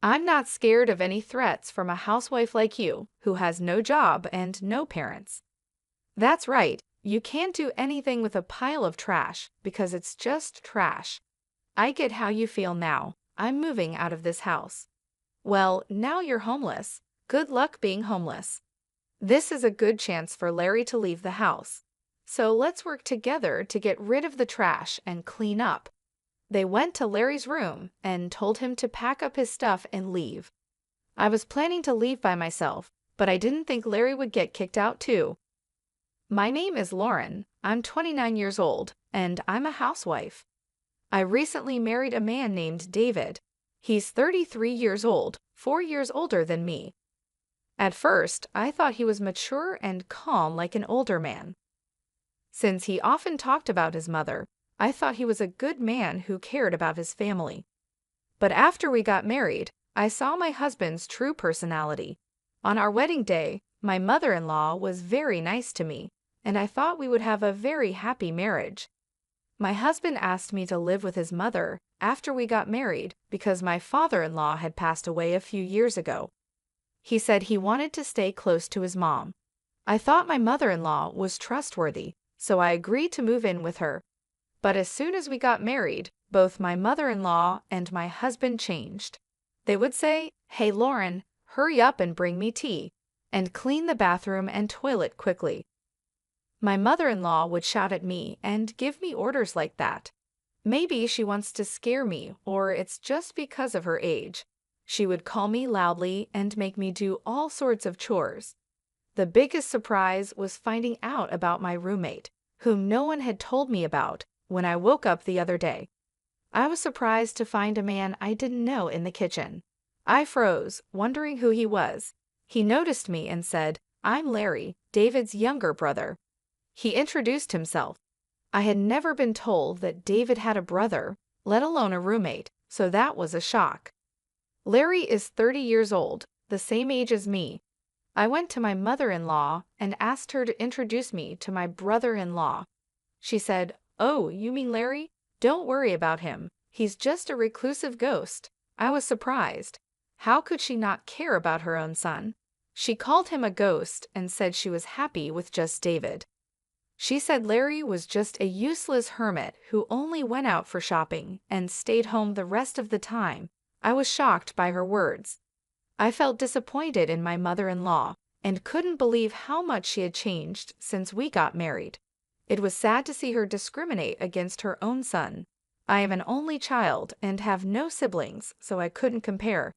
I'm not scared of any threats from a housewife like you, who has no job and no parents. That's right, you can't do anything with a pile of trash because it's just trash. I get how you feel now. I'm moving out of this house. Well, now you're homeless. Good luck being homeless. This is a good chance for Larry to leave the house. So let's work together to get rid of the trash and clean up. They went to Larry's room and told him to pack up his stuff and leave. I was planning to leave by myself, but I didn't think Larry would get kicked out too. My name is Lauren. I'm 29 years old, and I'm a housewife. I recently married a man named David. He's 33 years old, 4 years older than me. At first, I thought he was mature and calm like an older man. Since he often talked about his mother, I thought he was a good man who cared about his family. But after we got married, I saw my husband's true personality. On our wedding day, my mother-in-law was very nice to me, and I thought we would have a very happy marriage. My husband asked me to live with his mother after we got married because my father-in-law had passed away a few years ago. He said he wanted to stay close to his mom. I thought my mother-in-law was trustworthy, so I agreed to move in with her. But as soon as we got married, both my mother-in-law and my husband changed. They would say, "Hey Lauren, hurry up and bring me tea," and clean the bathroom and toilet quickly. My mother-in-law would shout at me and give me orders like that. Maybe she wants to scare me, or it's just because of her age. She would call me loudly and make me do all sorts of chores. The biggest surprise was finding out about my roommate, whom no one had told me about, when I woke up the other day. I was surprised to find a man I didn't know in the kitchen. I froze, wondering who he was. He noticed me and said, "I'm Larry, David's younger brother." He introduced himself. I had never been told that David had a brother, let alone a roommate, so that was a shock. Larry is 30 years old, the same age as me. I went to my mother-in-law and asked her to introduce me to my brother-in-law. She said, "Oh, you mean Larry? Don't worry about him. He's just a reclusive ghost." I was surprised. How could she not care about her own son? She called him a ghost and said she was happy with just David. She said Larry was just a useless hermit who only went out for shopping and stayed home the rest of the time. I was shocked by her words. I felt disappointed in my mother-in-law and couldn't believe how much she had changed since we got married. It was sad to see her discriminate against her own son. I am an only child and have no siblings, so I couldn't compare.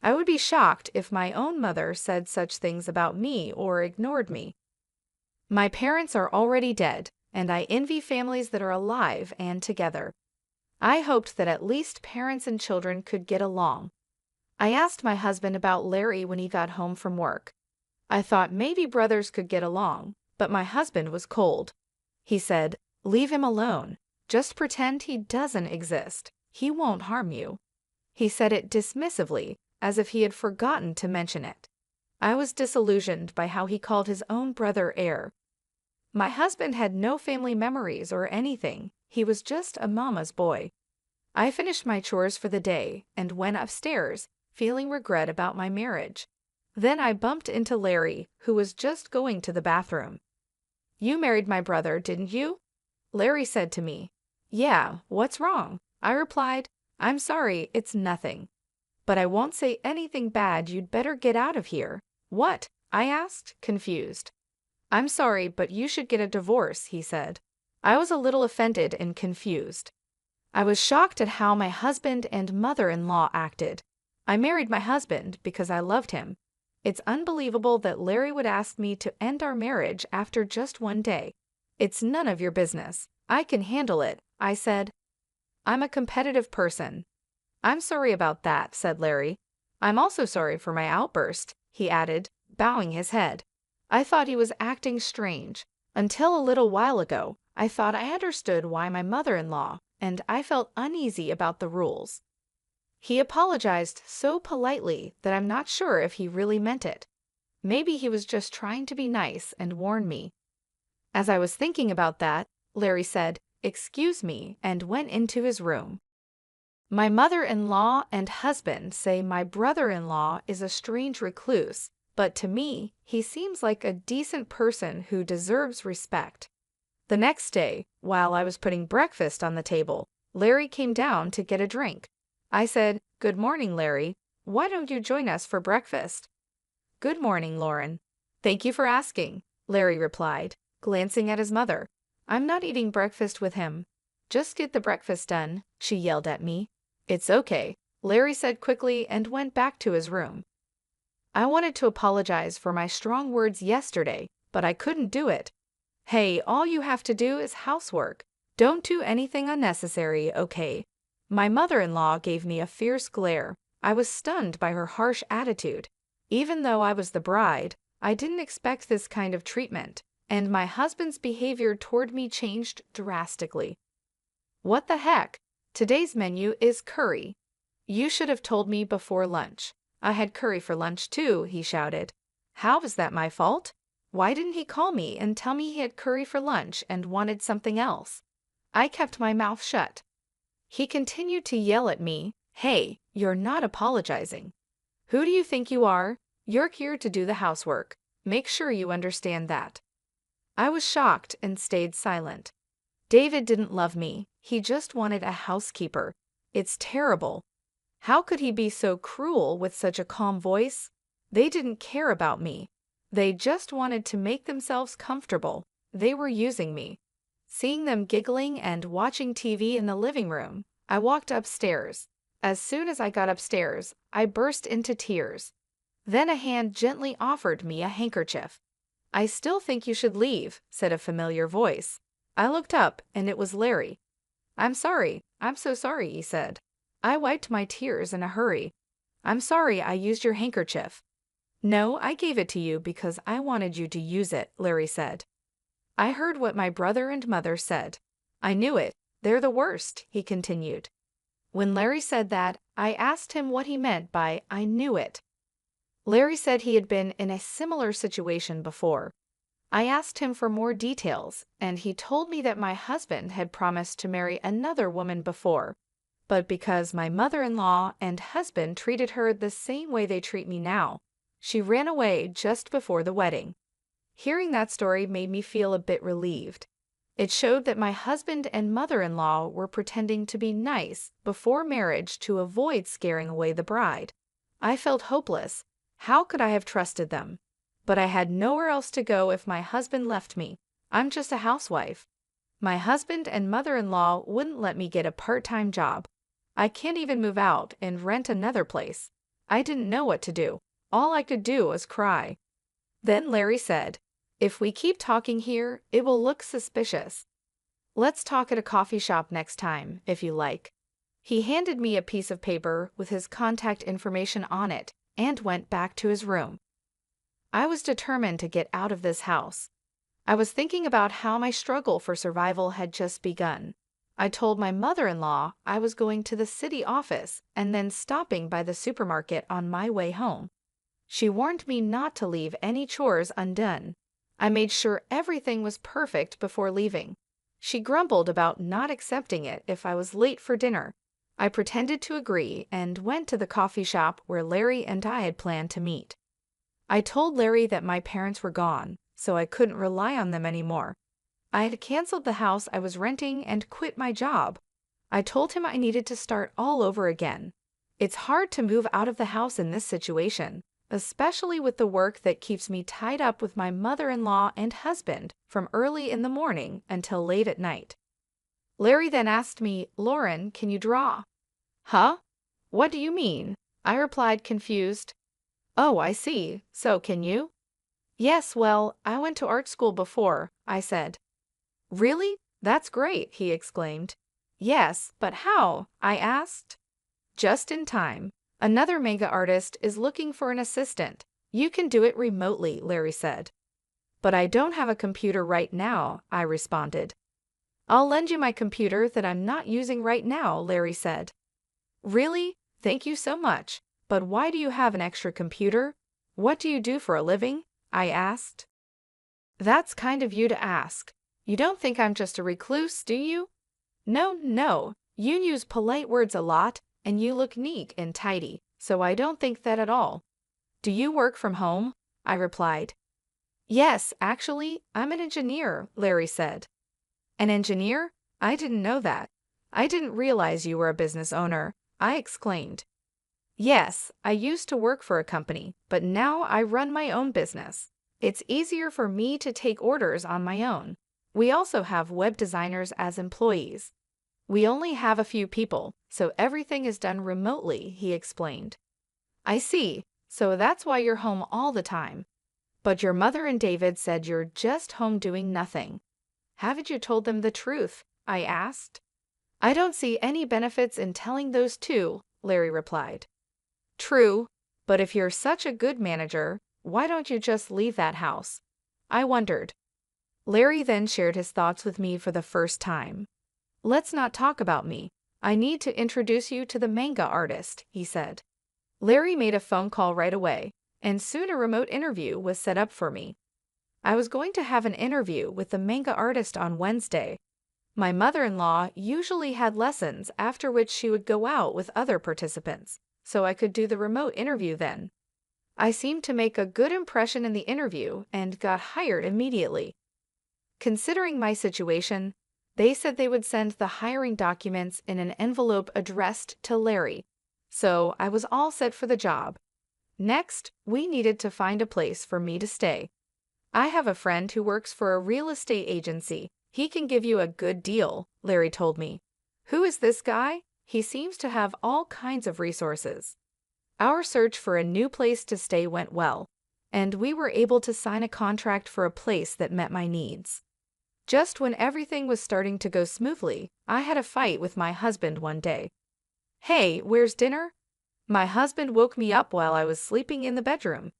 I would be shocked if my own mother said such things about me or ignored me. My parents are already dead, and I envy families that are alive and together. I hoped that at least parents and children could get along. I asked my husband about Larry when he got home from work. I thought maybe brothers could get along, but my husband was cold. He said, "Leave him alone. Just pretend he doesn't exist. He won't harm you." He said it dismissively, as if he had forgotten to mention it. I was disillusioned by how he called his own brother heir. My husband had no family memories or anything. He was just a mama's boy. I finished my chores for the day and went upstairs, feeling regret about my marriage. Then I bumped into Larry, who was just going to the bathroom. "You married my brother, didn't you?" Larry said to me. "Yeah, what's wrong?" I replied, "I'm sorry, it's nothing. But I won't say anything bad. You'd better get out of here." "What?" I asked, confused. "I'm sorry, but you should get a divorce," he said. I was a little offended and confused. I was shocked at how my husband and mother-in-law acted. I married my husband because I loved him. It's unbelievable that Larry would ask me to end our marriage after just one day. "It's none of your business. I can handle it," I said. "I'm a competitive person." "I'm sorry about that," said Larry. "I'm also sorry for my outburst," he added, bowing his head. I thought he was acting strange. Until a little while ago, I thought I understood why my mother-in-law, and I felt uneasy about the rules. He apologized so politely that I'm not sure if he really meant it. Maybe he was just trying to be nice and warn me. As I was thinking about that, Larry said, "Excuse me," and went into his room. My mother-in-law and husband say my brother-in-law is a strange recluse, but to me, he seems like a decent person who deserves respect. The next day, while I was putting breakfast on the table, Larry came down to get a drink. I said, "Good morning, Larry. Why don't you join us for breakfast?" "Good morning, Lauren. Thank you for asking," Larry replied, glancing at his mother. "I'm not eating breakfast with him." "Just get the breakfast done," she yelled at me. "It's okay," Larry said quickly and went back to his room. I wanted to apologize for my strong words yesterday, but I couldn't do it. Hey, all you have to do is housework. Don't do anything unnecessary, okay? My mother-in-law gave me a fierce glare. I was stunned by her harsh attitude. Even though I was the bride, I didn't expect this kind of treatment, and my husband's behavior toward me changed drastically. "What the heck? Today's menu is curry." "You should have told me before lunch. I had curry for lunch too," he shouted. "How was that my fault? Why didn't he call me and tell me he had curry for lunch and wanted something else?" I kept my mouth shut. He continued to yell at me. "Hey, you're not apologizing. Who do you think you are? You're here to do the housework. Make sure you understand that." I was shocked and stayed silent. David didn't love me. He just wanted a housekeeper. It's terrible. How could he be so cruel with such a calm voice? They didn't care about me. They just wanted to make themselves comfortable. They were using me. Seeing them giggling and watching TV in the living room, I walked upstairs. As soon as I got upstairs, I burst into tears. Then a hand gently offered me a handkerchief. "I still think you should leave," said a familiar voice. I looked up, and it was Larry. "I'm sorry. I'm so sorry," he said. I wiped my tears in a hurry. "I'm sorry I used your handkerchief." "No, I gave it to you because I wanted you to use it," Larry said. I heard what my brother and mother said. "I knew it. They're the worst," he continued. When Larry said that, I asked him what he meant by "I knew it." Larry said he had been in a similar situation before. I asked him for more details, and he told me that my husband had promised to marry another woman before, but because my mother-in-law and husband treated her the same way they treat me now, she ran away just before the wedding. Hearing that story made me feel a bit relieved. It showed that my husband and mother-in-law were pretending to be nice before marriage to avoid scaring away the bride. I felt hopeless. How could I have trusted them? But I had nowhere else to go if my husband left me. I'm just a housewife. My husband and mother-in-law wouldn't let me get a part-time job. I can't even move out and rent another place. I didn't know what to do. All I could do was cry. Then Larry said, "If we keep talking here, it will look suspicious. Let's talk at a coffee shop next time, if you like." He handed me a piece of paper with his contact information on it and went back to his room. I was determined to get out of this house. I was thinking about how my struggle for survival had just begun. I told my mother-in-law I was going to the city office and then stopping by the supermarket on my way home. She warned me not to leave any chores undone. I made sure everything was perfect before leaving. She grumbled about not accepting it if I was late for dinner. I pretended to agree and went to the coffee shop where Larry and I had planned to meet. I told Larry that my parents were gone, so I couldn't rely on them anymore. I had canceled the house I was renting and quit my job. I told him I needed to start all over again. It's hard to move out of the house in this situation, especially with the work that keeps me tied up with my mother-in-law and husband from early in the morning until late at night. Larry then asked me, "Lauren, can you draw?" "Huh? What do you mean?" I replied, confused. "Oh, I see. So can you?" "Yes, well, I went to art school before," I said. "Really? That's great," he exclaimed. "Yes, but how?" I asked. "Just in time. Another manga artist is looking for an assistant. You can do it remotely," Larry said. "But I don't have a computer right now," I responded. "I'll lend you my computer that I'm not using right now," Larry said. "Really? Thank you so much. But why do you have an extra computer? What do you do for a living?" I asked. "That's kind of you to ask. You don't think I'm just a recluse, do you?" No, you use polite words a lot. and you look neat and tidy, so I don't think that at all. Do you work from home? I replied. Yes, actually, I'm an engineer, Larry said. An engineer? I didn't know that. I didn't realize you were a business owner, I exclaimed. Yes, I used to work for a company, but now I run my own business. It's easier for me to take orders on my own. We also have web designers as employees. We only have a few people, so everything is done remotely, he explained. I see, so that's why you're home all the time. But your mother and David said you're just home doing nothing. Haven't you told them the truth? I asked. I don't see any benefits in telling those two, Larry replied. True, but if you're such a good manager, why don't you just leave that house? I wondered. Larry then shared his thoughts with me for the first time. Let's not talk about me. I need to introduce you to the manga artist, he said. Larry made a phone call right away, and soon a remote interview was set up for me. I was going to have an interview with the manga artist on Wednesday. My mother-in-law usually had lessons after which she would go out with other participants, so I could do the remote interview then. I seemed to make a good impression in the interview and got hired immediately. Considering my situation, they said they would send the hiring documents in an envelope addressed to Larry, so I was all set for the job. Next, we needed to find a place for me to stay. I have a friend who works for a real estate agency. He can give you a good deal, Larry told me. Who is this guy? He seems to have all kinds of resources. Our search for a new place to stay went well, and we were able to sign a contract for a place that met my needs. Just when everything was starting to go smoothly, I had a fight with my husband one day. Hey, where's dinner? My husband woke me up while I was sleeping in the bedroom.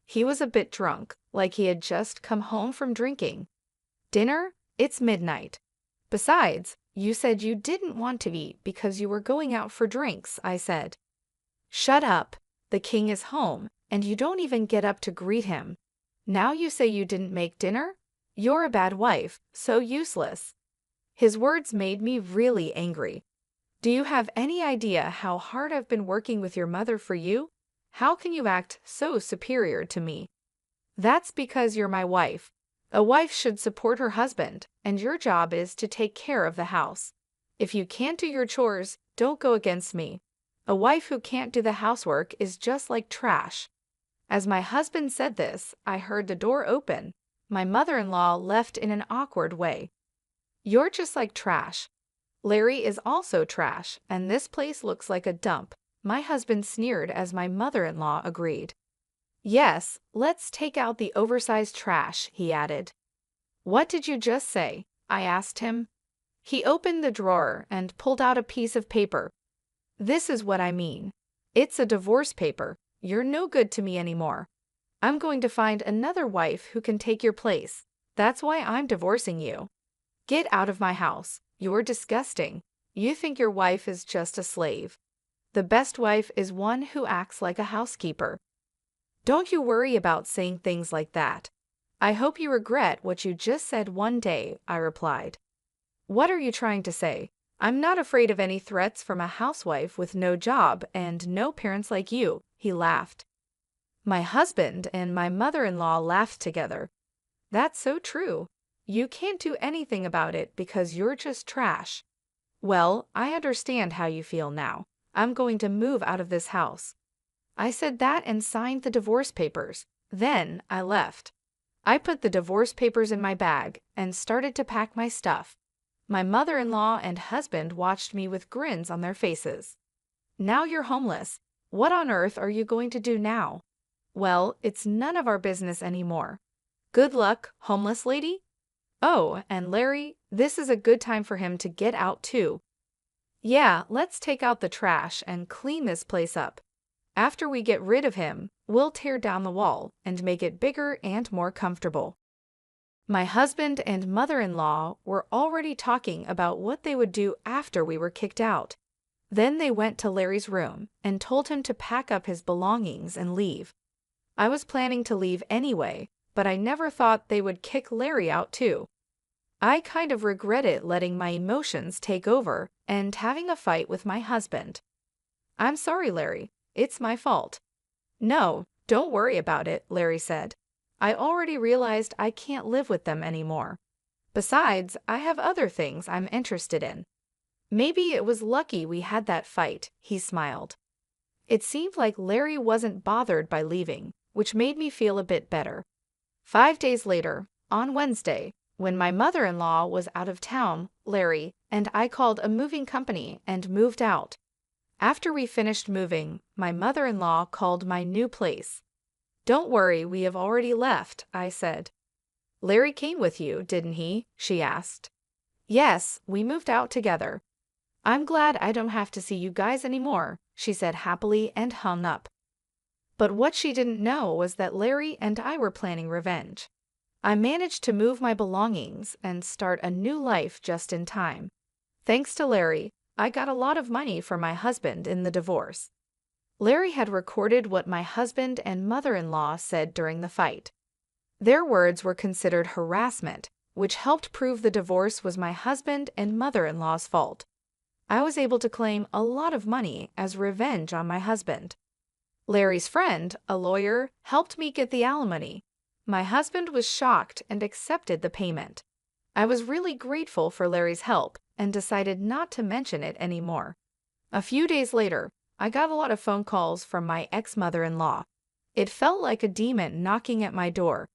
He was a bit drunk, like he had just come home from drinking. Dinner? It's midnight. Besides, you said you didn't want to eat because you were going out for drinks, I said. Shut up. The king is home, and you don't even get up to greet him. Now you say you didn't make dinner? You're a bad wife, so useless. His words made me really angry. Do you have any idea how hard I've been working with your mother for you? How can you act so superior to me? That's because you're my wife. A wife should support her husband, and your job is to take care of the house. If you can't do your chores, don't go against me. A wife who can't do the housework is just like trash. As my husband said this, I heard the door open. My mother-in-law left in an awkward way. You're just like trash. Larry is also trash, and this place looks like a dump. My husband sneered as my mother-in-law agreed. Yes, let's take out the oversized trash, he added. What did you just say? I asked him. He opened the drawer and pulled out a piece of paper. This is what I mean. It's a divorce paper. You're no good to me anymore. I'm going to find another wife who can take your place. That's why I'm divorcing you. Get out of my house. You're disgusting. You think your wife is just a slave. The best wife is one who acts like a housekeeper. Don't you worry about saying things like that. I hope you regret what you just said one day, I replied. What are you trying to say? I'm not afraid of any threats from a housewife with no job and no parents like you, he laughed. My husband and my mother-in-law laughed together. That's so true. You can't do anything about it because you're just trash. Well, I understand how you feel now. I'm going to move out of this house. I said that and signed the divorce papers. Then I left. I put the divorce papers in my bag and started to pack my stuff. My mother-in-law and husband watched me with grins on their faces. Now you're homeless. What on earth are you going to do now? Well, it's none of our business anymore. Good luck, homeless lady. Oh, and Larry, this is a good time for him to get out too. Yeah, let's take out the trash and clean this place up. After we get rid of him, we'll tear down the wall and make it bigger and more comfortable. My husband and mother-in-law were already talking about what they would do after we were kicked out. Then they went to Larry's room and told him to pack up his belongings and leave. I was planning to leave anyway, but I never thought they would kick Larry out too. I kind of regretted letting my emotions take over and having a fight with my husband. I'm sorry, Larry. It's my fault. No, don't worry about it, Larry said. I already realized I can't live with them anymore. Besides, I have other things I'm interested in. Maybe it was lucky we had that fight, he smiled. It seemed like Larry wasn't bothered by leaving, which made me feel a bit better. 5 days later, on Wednesday, when my mother-in-law was out of town, Larry and I called a moving company and moved out. After we finished moving, my mother-in-law called my new place. Don't worry, we have already left, I said. Larry came with you, didn't he? She asked. Yes, we moved out together. I'm glad I don't have to see you guys anymore, she said happily and hung up. But what she didn't know was that Larry and I were planning revenge. I managed to move my belongings and start a new life just in time. Thanks to Larry, I got a lot of money for my husband in the divorce. Larry had recorded what my husband and mother-in-law said during the fight. Their words were considered harassment, which helped prove the divorce was my husband and mother-in-law's fault. I was able to claim a lot of money as revenge on my husband. Larry's friend, a lawyer, helped me get the alimony. My husband was shocked and accepted the payment. I was really grateful for Larry's help and decided not to mention it anymore. A few days later, I got a lot of phone calls from my ex-mother-in-law. It felt like a demon knocking at my door.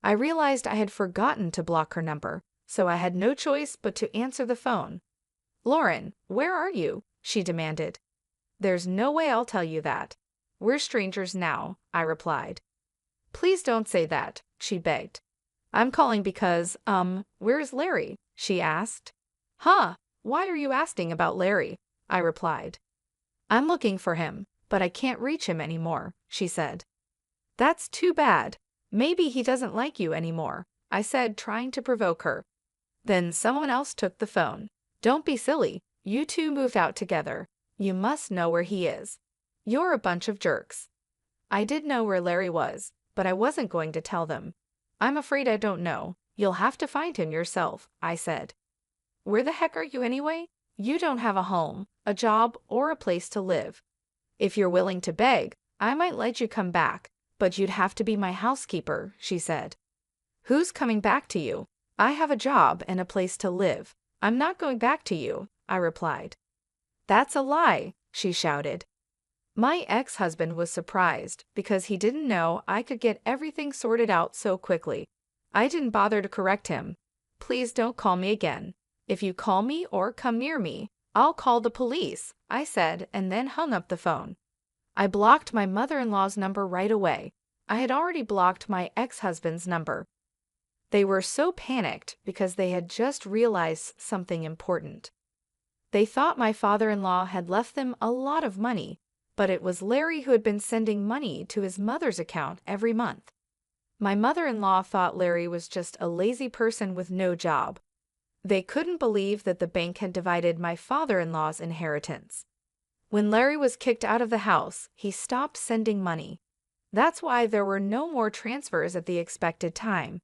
I realized I had forgotten to block her number, so I had no choice but to answer the phone. Lauren, where are you? She demanded. There's no way I'll tell you that. We're strangers now, I replied. Please don't say that, she begged. I'm calling because, where's Larry? She asked. Huh, why are you asking about Larry? I replied. I'm looking for him, but I can't reach him anymore, she said. That's too bad. Maybe he doesn't like you anymore, I said, trying to provoke her. Then someone else took the phone. Don't be silly. You two moved out together. You must know where he is. You're a bunch of jerks. I did know where Larry was, but I wasn't going to tell them. I'm afraid I don't know. You'll have to find him yourself, I said. Where the heck are you anyway? You don't have a home, a job, or a place to live. If you're willing to beg, I might let you come back, but you'd have to be my housekeeper, she said. Who's coming back to you? I have a job and a place to live. I'm not going back to you, I replied. That's a lie, she shouted. My ex-husband was surprised because he didn't know I could get everything sorted out so quickly. I didn't bother to correct him. Please don't call me again. If you call me or come near me, I'll call the police, I said, and then hung up the phone. I blocked my mother-in-law's number right away. I had already blocked my ex-husband's number. They were so panicked because they had just realized something important. They thought my father-in-law had left them a lot of money, but it was Larry who had been sending money to his mother's account every month. My mother-in-law thought Larry was just a lazy person with no job. They couldn't believe that the bank had divided my father-in-law's inheritance. When Larry was kicked out of the house, he stopped sending money. That's why there were no more transfers at the expected time.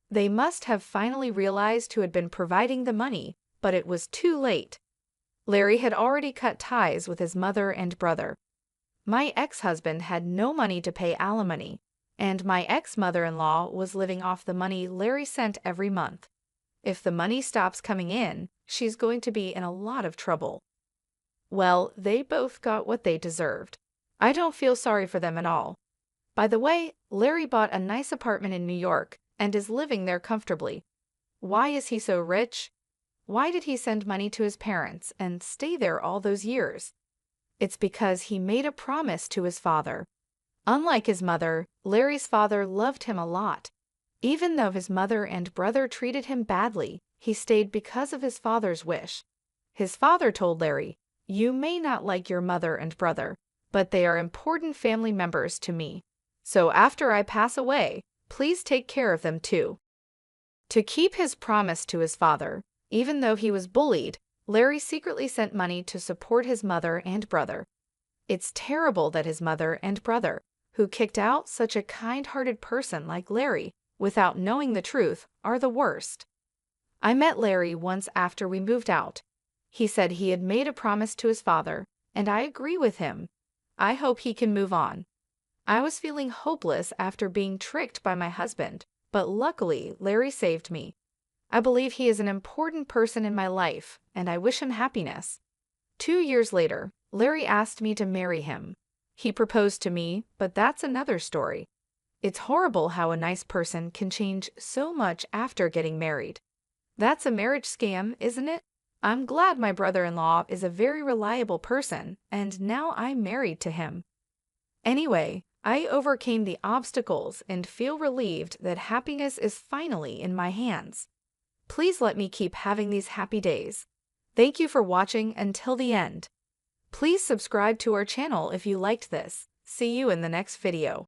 They must have finally realized who had been providing the money, but it was too late. Larry had already cut ties with his mother and brother. My ex-husband had no money to pay alimony, and my ex-mother-in-law was living off the money Larry sent every month. If the money stops coming in, she's going to be in a lot of trouble. Well, they both got what they deserved. I don't feel sorry for them at all. By the way, Larry bought a nice apartment in New York and is living there comfortably. Why is he so rich? Why did he send money to his parents and stay there all those years? It's because he made a promise to his father. Unlike his mother, Larry's father loved him a lot. Even though his mother and brother treated him badly, he stayed because of his father's wish. His father told Larry, "You may not like your mother and brother, but they are important family members to me. So after I pass away, please take care of them too." To keep his promise to his father, even though he was bullied, Larry secretly sent money to support his mother and brother. It's terrible that his mother and brother, who kicked out such a kind-hearted person like Larry without knowing the truth, are the worst. I met Larry once after we moved out. He said he had made a promise to his father, and I agree with him. I hope he can move on. I was feeling hopeless after being tricked by my husband, but luckily Larry saved me. I believe he is an important person in my life, and I wish him happiness. 2 years later, Larry asked me to marry him. He proposed to me, but that's another story. It's horrible how a nice person can change so much after getting married. That's a marriage scam, isn't it? I'm glad my brother-in-law is a very reliable person, and now I'm married to him. Anyway, I overcame the obstacles and feel relieved that happiness is finally in my hands. Please let me keep having these happy days. Thank you for watching until the end. Please subscribe to our channel if you liked this. See you in the next video.